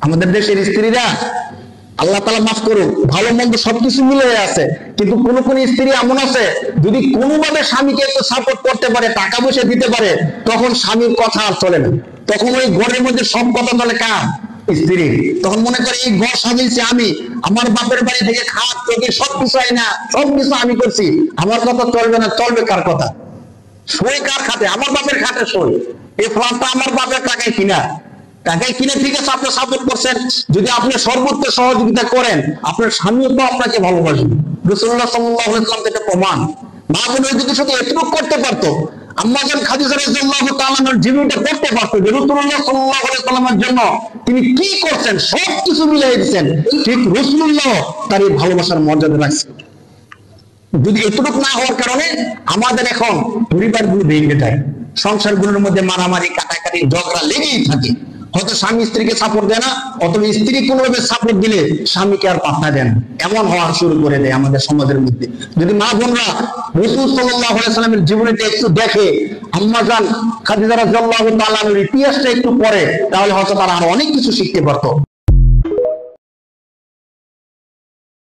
আমাদের দেশের স্ত্রীরা, আল্লাহ তাআলা মাফ করুক, ভালো মন্দ সবকিছু মিলে আছে, কিন্তু কোন কোন স্ত্রী এমন আছে, যদি কোনোভাবে স্বামীকে একটু সাপোর্ট করতে পারে, টাকা পয়সা দিতে পারে, তখন স্বামীর কথা আর চলে না। তখন ওই ঘরের মধ্যে সব কথা চলে কার? স্ত্রী। তখন মনে করে এই ঘর সাজিয়েছি আমি, আমার বাপের বাড়ি থেকে খাওয়া থেকে সবকিছু আইনা সবকিছু আমি করছি, আমার কথা চলবে না, চলবে কার কথা? সই কার খাতে? আমার বাপের খাতে সই। এই ফ্ল্যাটটা আমার বাপের টাকায় কিনা, টাকায় কিনে, ঠিক আছে আপনি সাপোর্ট করছেন, যদি আপনি সর্বোচ্চ সহযোগিতা করেন, আপনার স্বামীও তো আপনাকে ভালোবাসবে। রাসূলুল্লাহ সাল্লাল্লাহু আলাইহি ওয়াসাল্লাম থেকে প্রমাণ। মা বোন যদি শুধু এটুকু করতে পারতো, আম্মা জান খাদিজা রাদিয়াল্লাহু তাআলা আনহার জীবনটা করতে পারতো যে রাসূলুল্লাহ সাল্লাল্লাহু আলাইহি ওয়াসাল্লামের জন্য তিনি কি করছেন, সবকিছু মিলিয়ে দিয়েছেন, ঠিক রাসূলুল্লাহ তার এই ভালোবাসার মর্যাদা রাখছেন। যদি এতটুকু না হওয়ার কারণে আমাদের এখন পরিবারগুলো ভেঙে যায়, সংসারগুলোর মধ্যে মারামারি, কাটাকাটি, ঝগড়া লেগেই থাকে। হয়তো স্বামী স্ত্রীকে সাপোর্ট দেয় না, অথবা স্ত্রী কোনোভাবে সাপোর্ট দিলে স্বামীকে আর পাত্তা দেন, এমন হওয়া শুরু করে দেয় আমাদের সমাজের মধ্যে। যদি মা বোনরা রাসূল সাল্লাল্লাহু আলাইহি সাল্লামের জীবনীটা একটু দেখে, আম্মা জান খাদিজা রাদিয়াল্লাহু তাআলা আনহার ইতিহাসটা একটু পড়ে, তাহলে হয়তো তারা আরো অনেক কিছু শিখতে পারতো।